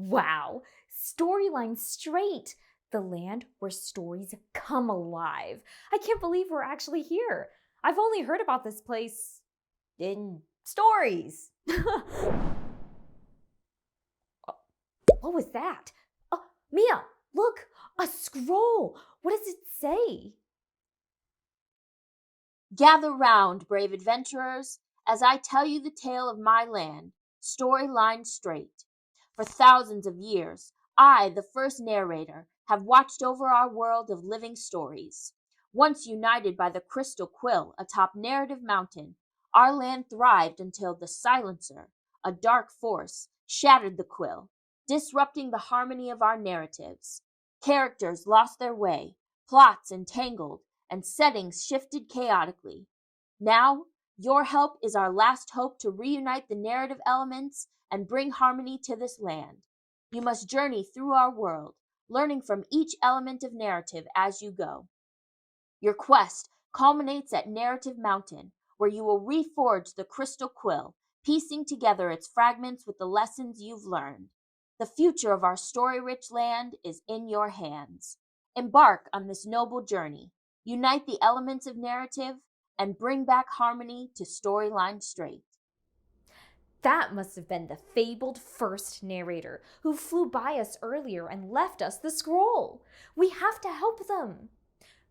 Wow, Storyline Straight, the land where stories come alive. I can't believe we're actually here. I've only heard about this place in stories. What was that? Oh, Mia, look, a scroll. What does it say? Gather round, brave adventurers, as I tell you the tale of my land, storyline straight. For thousands of years, I, the first narrator, have watched over our world of living stories. Once united by the crystal quill atop Narrative Mountain, our land thrived until the silencer, a dark force, shattered the quill, disrupting the harmony of our narratives. Characters lost their way, plots entangled, and settings shifted chaotically. Now, your help is our last hope to reunite the narrative elements and bring harmony to this land. You must journey through our world, learning from each element of narrative as you go. Your quest culminates at Narrative Mountain, where you will reforge the crystal quill, piecing together its fragments with the lessons you've learned. The future of our story-rich land is in your hands. Embark on this noble journey. Unite the elements of narrative and bring back harmony to Storyline Straight. That must have been the fabled first narrator who flew by us earlier and left us the scroll. We have to help them.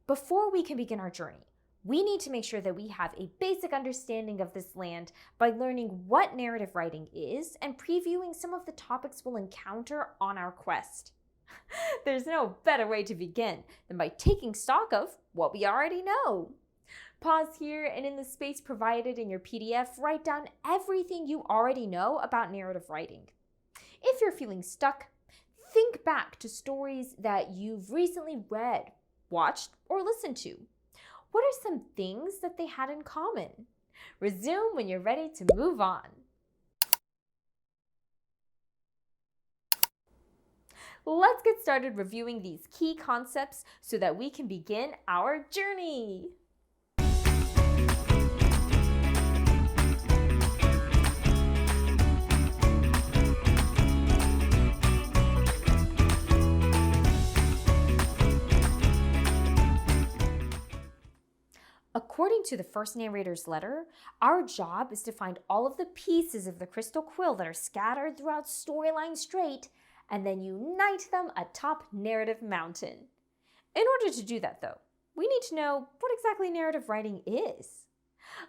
Before we can begin our journey, we need to make sure that we have a basic understanding of this land by learning what narrative writing is and previewing some of the topics we'll encounter on our quest. There's no better way to begin than by taking stock of what we already know. Pause here and in the space provided in your PDF, write down everything you already know about narrative writing. If you're feeling stuck, think back to stories that you've recently read, watched, or listened to. What are some things that they had in common? Resume when you're ready to move on. Let's get started reviewing these key concepts so that we can begin our journey. According to the first narrator's letter, our job is to find all of the pieces of the crystal quill that are scattered throughout Storyline Straight and then unite them atop Narrative Mountain. In order to do that, though, we need to know what exactly narrative writing is.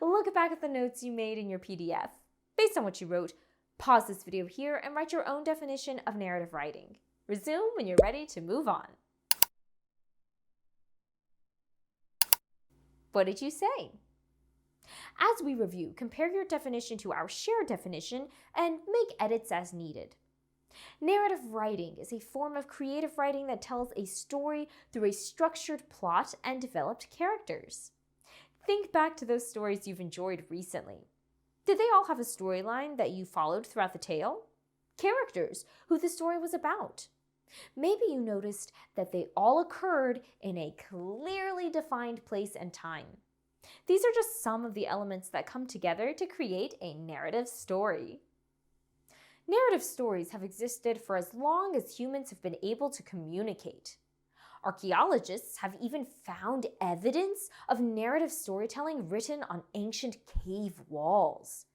Look back at the notes you made in your PDF. Based on what you wrote, pause this video here and write your own definition of narrative writing. Resume when you're ready to move on. What did you say? As we review, compare your definition to our shared definition and make edits as needed. Narrative writing is a form of creative writing that tells a story through a structured plot and developed characters. Think back to those stories you've enjoyed recently. Did they all have a storyline that you followed throughout the tale? Characters, who the story was about. Maybe you noticed that they all occurred in a clearly defined place and time. These are just some of the elements that come together to create a narrative story. Narrative stories have existed for as long as humans have been able to communicate. Archaeologists have even found evidence of narrative storytelling written on ancient cave walls.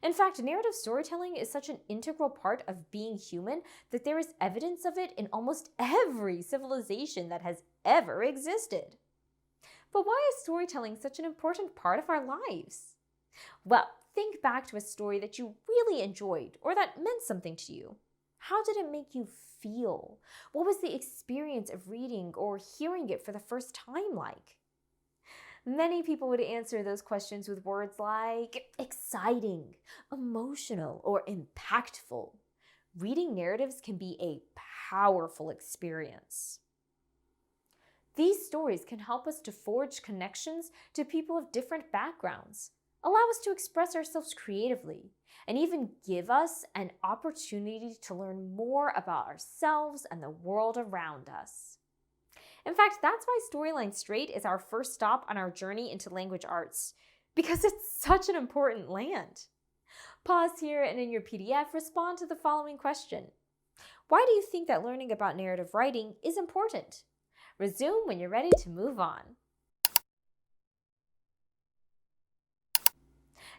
In fact, narrative storytelling is such an integral part of being human that there is evidence of it in almost every civilization that has ever existed. But why is storytelling such an important part of our lives? Well, think back to a story that you really enjoyed or that meant something to you. How did it make you feel? What was the experience of reading or hearing it for the first time like? Many people would answer those questions with words like exciting, emotional, or impactful. Reading narratives can be a powerful experience. These stories can help us to forge connections to people of different backgrounds, allow us to express ourselves creatively, and even give us an opportunity to learn more about ourselves and the world around us. In fact, that's why Storyline Straight is our first stop on our journey into language arts, because it's such an important land. Pause here and in your PDF, respond to the following question. Why do you think that learning about narrative writing is important? Resume when you're ready to move on.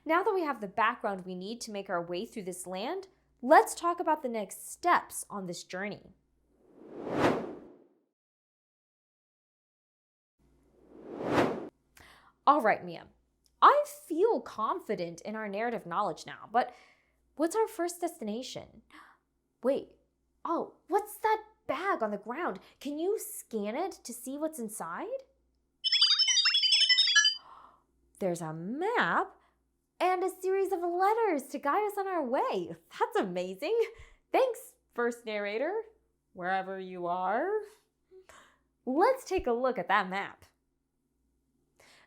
Now that we have the background we need to make our way through this land, let's talk about the next steps on this journey. All right, Mia. I feel confident in our narrative knowledge now, but what's our first destination? Wait, what's that bag on the ground? Can you scan it to see what's inside? There's a map and a series of letters to guide us on our way. That's amazing. Thanks, first narrator, wherever you are. Let's take a look at that map.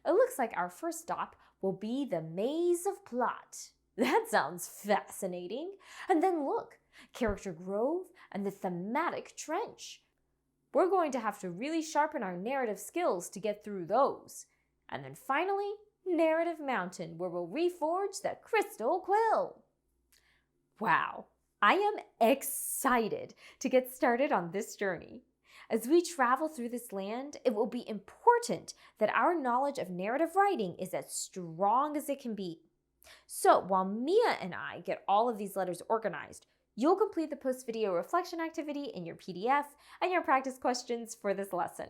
It looks like our first stop will be the Maze of Plot. That sounds fascinating. And then look, Character Grove and the Thematic Trench. We're going to have to really sharpen our narrative skills to get through those. And then finally, Narrative Mountain, where we'll reforge the Crystal Quill. Wow, I am excited to get started on this journey. As we travel through this land, it will be important that our knowledge of narrative writing is as strong as it can be. So while Mia and I get all of these letters organized, you'll complete the post-video reflection activity in your PDF and your practice questions for this lesson.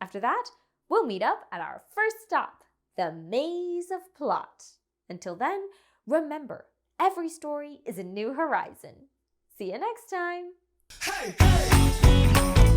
After that, we'll meet up at our first stop, the Maze of Plot. Until then, remember, every story is a new horizon. See you next time. Hey, hey.